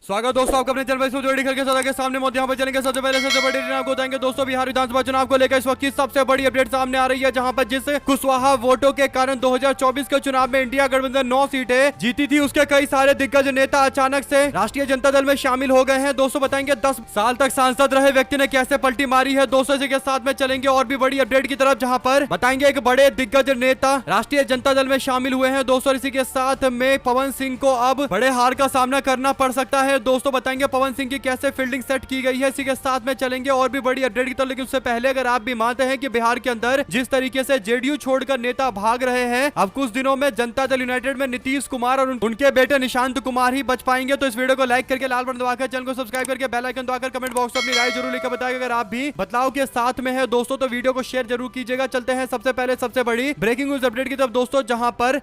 स्वागत दोस्तों आपका अपने चैनल के साथ के सामने मौत यहाँ पर चलेंगे। सबसे पहले सबसे बड़ी आपको बताएंगे दोस्तों बिहार विधानसभा चुनाव को लेकर इस वक्त की सबसे बड़ी अपडेट सामने आ रही है, जहां पर जिस कुशवाहा वोटों के कारण 2024 के चुनाव में इंडिया गठबंधन 9 सीटें जीती थी, उसके कई सारे दिग्गज नेता अचानक से राष्ट्रीय जनता दल में शामिल हो गए हैं। दोस्तों बताएंगे 10 साल तक सांसद रहे व्यक्ति ने कैसे पलटी मारी है। दोस्तों इसी के साथ में चलेंगे और भी बड़ी अपडेट की तरफ, जहाँ पर बताएंगे एक बड़े दिग्गज नेता राष्ट्रीय जनता दल में शामिल हुए हैं। दोस्तों इसी के साथ में पवन सिंह को अब बड़े हार का सामना करना पड़ सकता है। दोस्तों बताएंगे पवन सिंह की कैसे फील्डिंग सेट की गई है, इसी के साथ में चलेंगे और भी बड़ी अपडेट की तरफ। लेकिन उससे पहले अगर आप भी मानते हैं कि बिहार के अंदर जिस तरीके से जेडीयू छोड़कर नेता भाग रहे हैं, अब कुछ दिनों में जनता दल यूनाइटेड में नीतीश कुमार और उनके बेटे निशांत कुमार ही बच पाएंगे, तो इस वीडियो को लाइक करके लाल बटन दबाकर चैनल को सब्सक्राइब करके बेल आइकन दबाकर कमेंट बॉक्स में अपनी राय जरूर लिखकर बताइएगा अगर आप भी बदलाव के साथ में है दोस्तों, तो वीडियो को शेयर जरूर कीजिएगा। चलते हैं सबसे पहले सबसे बड़ी ब्रेकिंग न्यूज अपडेट की तरफ दोस्तों, जहां पर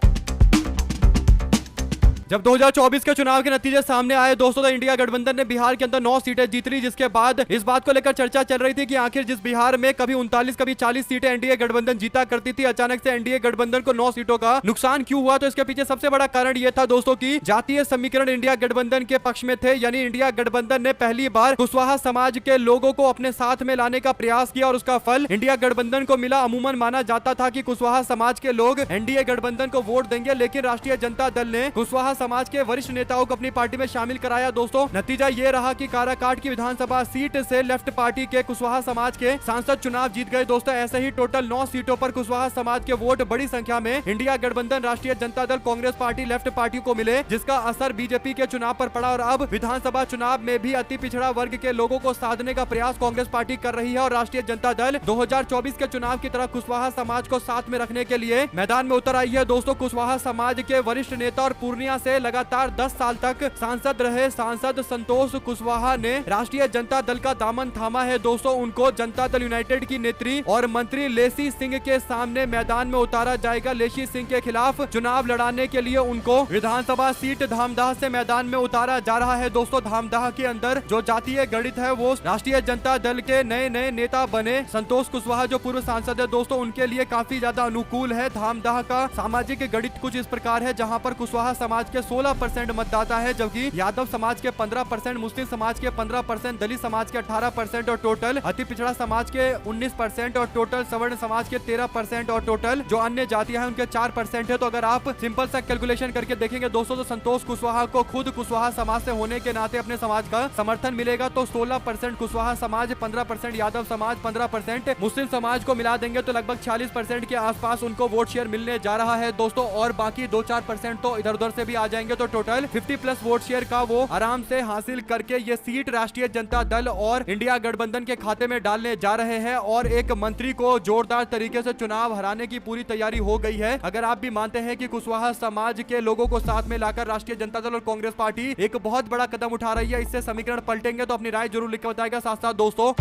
जब 2024 के चुनाव के नतीजे सामने आए दोस्तों, तो इंडिया गठबंधन ने बिहार के अंदर 9 सीटें जीत ली, जिसके बाद इस बात को लेकर चर्चा चल रही थी कि आखिर जिस बिहार में कभी 39 कभी 40 सीटें एनडीए गठबंधन जीता करती थी, अचानक से एनडीए गठबंधन को 9 सीटों का नुकसान क्यों हुआ। तो इसके पीछे सबसे बड़ा कारण यह था दोस्तों की जातीय समीकरण इंडिया गठबंधन के पक्ष में थे, यानी इंडिया गठबंधन ने पहली बार कुशवाहा समाज के लोगों को अपने साथ में लाने का प्रयास किया और उसका फल इंडिया गठबंधन को मिला। अमूमन माना जाता था कि कुशवाहा समाज के लोग एनडीए गठबंधन को वोट देंगे, लेकिन राष्ट्रीय जनता दल ने कुशवाहा समाज के वरिष्ठ नेताओं को अपनी पार्टी में शामिल कराया। दोस्तों नतीजा ये रहा कि काराकाट की विधानसभा सीट से लेफ्ट पार्टी के कुशवाहा समाज के सांसद चुनाव जीत गए। दोस्तों ऐसे ही टोटल 9 सीटों पर कुशवाहा समाज के वोट बड़ी संख्या में इंडिया गठबंधन, राष्ट्रीय Janata Dal, Congress party, left party को मिले, जिसका असर बीजेपी के चुनाव पर पड़ा और अब विधानसभा चुनाव में भी अति पिछड़ा वर्ग के लोगों को साधने का प्रयास कांग्रेस पार्टी कर रही है और राष्ट्रीय जनता दल 2024 के चुनाव की तरह कुशवाहा समाज को साथ में रखने के लिए मैदान में उतर आई है। दोस्तों कुशवाहा समाज के वरिष्ठ नेता और पूर्णिया से लगातार 10 साल तक सांसद रहे सांसद संतोष कुशवाहा ने राष्ट्रीय जनता दल का दामन थामा है। दोस्तों उनको जनता दल यूनाइटेड की नेत्री और मंत्री लेसी सिंह के सामने मैदान में उतारा जाएगा। लेसी सिंह के खिलाफ चुनाव लड़ाने के लिए उनको विधानसभा सीट धामदाह से मैदान में उतारा जा रहा है। दोस्तों धामदाह के अंदर जो जातीय गणित है वो राष्ट्रीय जनता दल के नए नए नेता बने संतोष कुशवाहा जो पूर्व सांसद है दोस्तों, उनके लिए काफी ज्यादा अनुकूल है। धामदाह का सामाजिक गणित कुछ इस प्रकार है, जहाँ पर कुशवाहा समाज के 16% मतदाता है, जबकि यादव समाज के 15%, मुस्लिम समाज के 15%, दलित समाज के 18% और टोटल अति पिछड़ा समाज के 19% और टोटल सवर्ण समाज के 13% और टोटल जो अन्य जातियां हैं उनके 4% है। तो अगर आप सिंपल सा कैलकुलेशन करके देखेंगे दोस्तों, तो संतोष कुशवाहा को खुद कुशवाहा समाज से होने के नाते अपने समाज का समर्थन मिलेगा। तो 16% कुशवाहा समाज, 15% यादव समाज, 15% मुस्लिम समाज को मिला देंगे तो लगभग 46% के आसपास उनको वोट शेयर मिलने जा रहा है दोस्तों, और बाकी 2-4% तो इधर उधर से भी आ जाएंगे, तो टोटल 50+ वोट शेयर का वो आराम से हासिल करके ये सीट राष्ट्रीय जनता दल और इंडिया गठबंधन के खाते में डालने जा रहे हैं और एक मंत्री को जोरदार तरीके से चुनाव हराने की पूरी तैयारी हो गई है। अगर आप भी मानते हैं कि कुशवाहा समाज के लोगों को साथ में लाकर राष्ट्रीय जनता दल और कांग्रेस पार्टी एक बहुत बड़ा कदम उठा रही है, इससे समीकरण पलटेंगे, तो अपनी राय जरूर लिख कर बताएगा। साथ साथ दोस्तों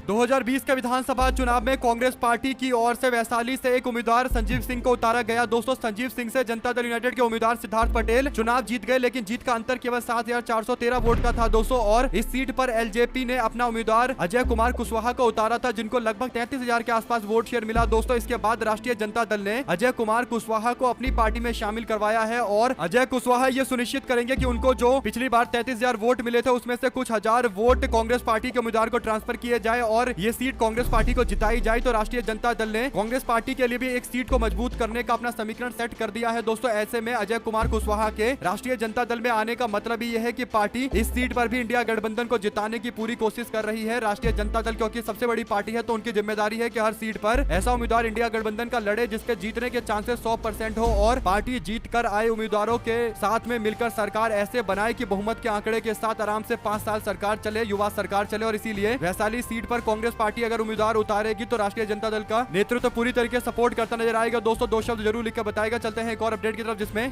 2020 के विधानसभा चुनाव में कांग्रेस पार्टी की ओर से वैशाली से एक उम्मीदवार संजीव सिंह को उतारा गया। दोस्तों संजीव सिंह से जनता दल यूनाइटेड के उम्मीदवार सिद्धार्थ पटेल चुनाव जीत गए, लेकिन जीत का अंतर केवल 7413 वोट का था दोस्तों, और इस सीट पर एलजेपी ने अपना उम्मीदवार अजय कुमार कुशवाहा को उतारा था, जिनको लगभग 33,000 के आसपास वोट शेयर मिला। दोस्तों इसके बाद राष्ट्रीय जनता दल ने अजय कुमार कुशवाहा को अपनी पार्टी में शामिल करवाया है और अजय कुशवाहा ये सुनिश्चित करेंगे कि उनको जो पिछली बार 33,000 वोट मिले थे उसमें से कुछ हजार वोट कांग्रेस पार्टी के उम्मीदवार को ट्रांसफर किए जाए और ये सीट कांग्रेस पार्टी को जिताई जाए। तो राष्ट्रीय जनता दल ने कांग्रेस पार्टी के लिए भी एक सीट को मजबूत करने का अपना समीकरण सेट कर दिया है दोस्तों। ऐसे में अजय कुमार कुशवाहा के राष्ट्रीय जनता दल में आने का मतलब यह है कि पार्टी इस सीट पर भी इंडिया गठबंधन को जिताने की पूरी कोशिश कर रही है। राष्ट्रीय जनता दल क्योंकि सबसे बड़ी पार्टी है तो उनकी जिम्मेदारी है कि हर सीट पर ऐसा उम्मीदवार इंडिया गठबंधन का लड़े जिसके जीतने के चांसेस 100% हो और पार्टी जीत कर आए उम्मीदवारों के साथ में मिलकर सरकार ऐसे बनाए कि बहुमत के आंकड़े के साथ आराम से 5 साल सरकार चले, युवा सरकार चले। और इसीलिए वैशाली सीट पर कांग्रेस पार्टी अगर उम्मीदवार उतारेगी तो राष्ट्रीय जनता दल का नेतृत्व पूरी तरीके से सपोर्ट करता नजर आएगा। दोस्तों 2 शब्द जरूर लिखकर बताएगा। चलते हैं एक और अपडेट की तरफ, जिसमें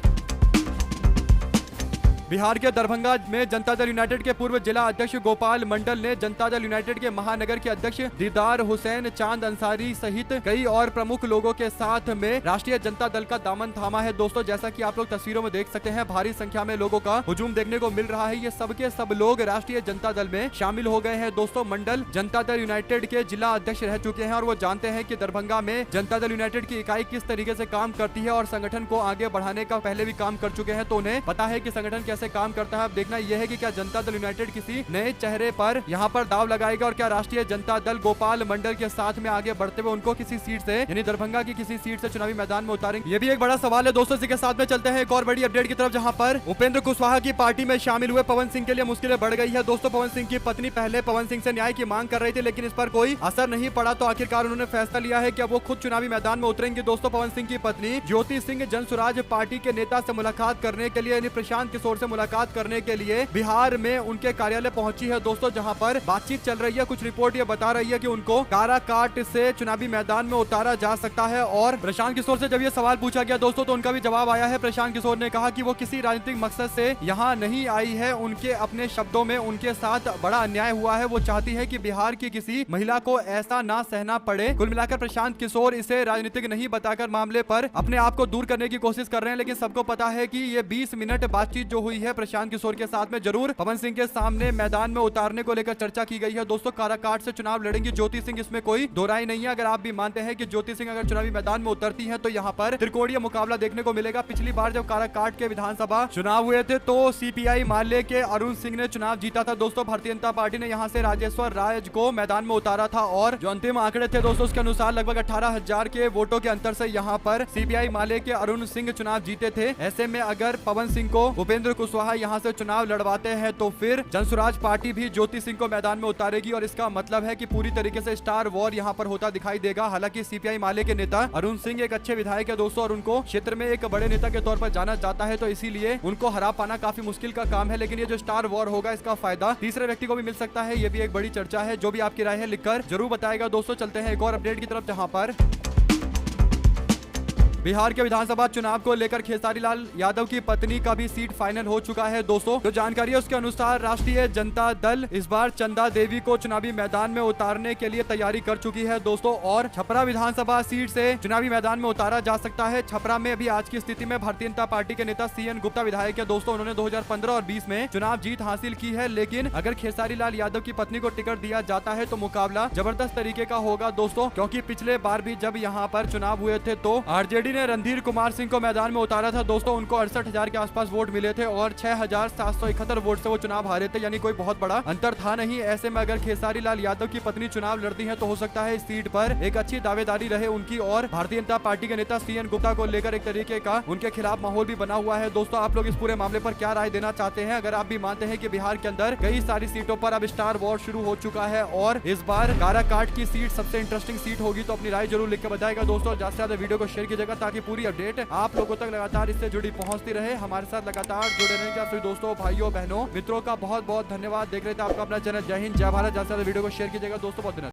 बिहार के दरभंगा में जनता दल यूनाइटेड के पूर्व जिला अध्यक्ष गोपाल मंडल ने जनता दल यूनाइटेड के महानगर के अध्यक्ष दीदार हुसैन चांद अंसारी सहित कई और प्रमुख लोगों के साथ में राष्ट्रीय जनता दल का दामन थामा है। दोस्तों जैसा कि आप लोग तस्वीरों में देख सकते हैं, भारी संख्या में लोगों का हुजूम देखने को मिल रहा है। ये सबके सब लोग राष्ट्रीय जनता दल में शामिल हो गए हैं। दोस्तों मंडल जनता दल यूनाइटेड के जिला अध्यक्ष रह चुके हैं और वो जानते हैं कि दरभंगा में जनता दल यूनाइटेड की इकाई किस तरीके से काम करती है और संगठन को आगे बढ़ाने का पहले भी काम कर चुके हैं, तो उन्हें पता है कि संगठन कैसे से काम करता है। अब देखना यह है कि क्या जनता दल यूनाइटेड किसी नए चेहरे पर यहाँ पर दाव लगाएगा और क्या राष्ट्रीय जनता दल गोपाल मंडल के साथ में आगे बढ़ते हुए उनको किसी सीट से यानी दरभंगा की किसी सीट से चुनावी मैदान में उतारेंगे। ये भी एक बड़ा सवाल है दोस्तों। इसी के साथ में चलते हैं एक और बड़ी अपडेट की तरफ, जहां पर उपेंद्र कुशवाहा की पार्टी में शामिल हुए पवन सिंह के लिए मुश्किलें बढ़ गई है। दोस्तों पवन सिंह की पत्नी पहले पवन सिंह से न्याय की मांग कर रही थी, लेकिन इस पर कोई असर नहीं पड़ा, तो आखिरकार उन्होंने फैसला लिया है कि अब वो खुद चुनावी मैदान में उतरेंगे। दोस्तों पवन सिंह की पत्नी ज्योति सिंह जनसुराज पार्टी के नेता से मुलाकात करने के लिए यानी प्रशांत किशोर से मुलाकात करने के लिए बिहार में उनके कार्यालय पहुंची है दोस्तों, जहां पर बातचीत चल रही है। कुछ रिपोर्ट ये बता रही है कि उनको काराकाट से चुनावी मैदान में उतारा जा सकता है। और प्रशांत किशोर से जब ये सवाल पूछा गया दोस्तों, तो उनका भी जवाब आया है। प्रशांत किशोर ने कहा कि वो किसी राजनीतिक मकसद से यहाँ नहीं आई है। उनके अपने शब्दों में उनके साथ बड़ा अन्याय हुआ है। वो चाहती है कि बिहार की किसी महिला को ऐसा ना सहना पड़े। कुल मिलाकर प्रशांत किशोर इसे राजनीतिक नहीं बताकर मामले पर अपने आप को दूर करने की कोशिश कर रहे हैं, लेकिन सबको पता है कि ये 20 मिनट बातचीत जो हुई है प्रशांत किशोर के साथ में जरूर पवन सिंह के सामने मैदान में उतारने को लेकर चर्चा की गई है। दोस्तों काराकाट से चुनाव लड़ेंगी ज्योति सिंह, इसमें कोई दो राय नहीं है। अगर आप भी मानते हैं कि ज्योति सिंह अगर चुनावी मैदान में उतरती हैं तो यहाँ पर त्रिकोणीय मुकाबला देखने को मिलेगा। पिछली बार जब काराकाट के विधानसभा चुनाव हुए थे तो सीपीआई माले के अरुण सिंह ने चुनाव जीता था दोस्तों। भारतीय जनता पार्टी ने यहाँ से राजेश्वर राज को मैदान में उतारा था और जो अंतिम आंकड़े थे दोस्तों उसके अनुसार लगभग 18,000 के वोटों के अंतर से यहाँ पर सीपीआई माले के अरुण सिंह चुनाव जीते थे। ऐसे में अगर पवन सिंह को उपेंद्र कुशवाहा यहाँ से चुनाव लड़वाते हैं तो फिर जनसुराज पार्टी भी ज्योति सिंह को मैदान में उतारेगी और इसका मतलब है कि पूरी तरीके से स्टार वॉर यहाँ पर होता दिखाई देगा। हालांकि सीपीआई माले के नेता अरुण सिंह एक अच्छे विधायक है दोस्तों और उनको क्षेत्र में एक बड़े नेता के तौर पर जाना जाता है, तो इसीलिए उनको हरा पाना काफी मुश्किल का काम है। लेकिन ये जो स्टार वॉर होगा इसका फायदा तीसरे व्यक्ति को भी मिल सकता है। ये भी एक बड़ी चर्चा है। जो भी आपकी राय है लिखकर जरूर बताएगा दोस्तों। चलते हैं एक और अपडेट की तरफ, जहां पर बिहार के विधानसभा चुनाव को लेकर खेसारी लाल यादव की पत्नी का भी सीट फाइनल हो चुका है दोस्तों। जो जानकारी है उसके अनुसार राष्ट्रीय जनता दल इस बार चंदा देवी को चुनावी मैदान में उतारने के लिए तैयारी कर चुकी है दोस्तों और छपरा विधानसभा सीट से चुनावी मैदान में उतारा जा सकता है। छपरा में अभी आज की स्थिति में भारतीय जनता पार्टी के नेता सीएन गुप्ता विधायक है दोस्तों। उन्होंने 2015 और 20 में चुनाव जीत हासिल की है, लेकिन अगर खेसारी लाल यादव की पत्नी को टिकट दिया जाता है तो मुकाबला जबरदस्त तरीके का होगा दोस्तों, क्योंकि पिछले बार भी जब यहाँ पर चुनाव हुए थे तो आरजेडी ने रणधीर कुमार सिंह को मैदान में उतारा था दोस्तों। उनको 68,000 के आसपास वोट मिले थे और 6,771 वोट से वो चुनाव हारे थे, यानी कोई बहुत बड़ा अंतर था नहीं। ऐसे में अगर खेसारी लाल यादव की पत्नी चुनाव लड़ती है तो हो सकता है इस सीट पर एक अच्छी दावेदारी रहे उनकी और भारतीय जनता पार्टी के नेता सीएन गुप्ता को लेकर एक तरीके का उनके खिलाफ माहौल भी बना हुआ है दोस्तों। आप लोग इस पूरे मामले पर क्या राय देना चाहते हैं? अगर आप भी मानते हैं कि बिहार के अंदर कई सारी सीटों पर अब स्टार वॉर शुरू हो चुका है और इस बार काराकाट की सीट सबसे इंटरेस्टिंग सीट होगी, तो अपनी राय जरूर लिख के बताएगा दोस्तों। ज्यादा से ज्यादा वीडियो को शेयर कीजिएगा ताकि पूरी अपडेट आप लोगों तक लगातार इससे जुड़ी पहुंचती रहे। हमारे साथ लगातार जुड़े रहने का फिर दोस्तों, भाइयों, बहनों, मित्रों का बहुत बहुत धन्यवाद। देख रहे थे आपका अपना चैनल जय हिंद जय भारत। ज्यादा से ज्यादा वीडियो को शेयर कीजिएगा दोस्तों। बहुत धन्यवाद।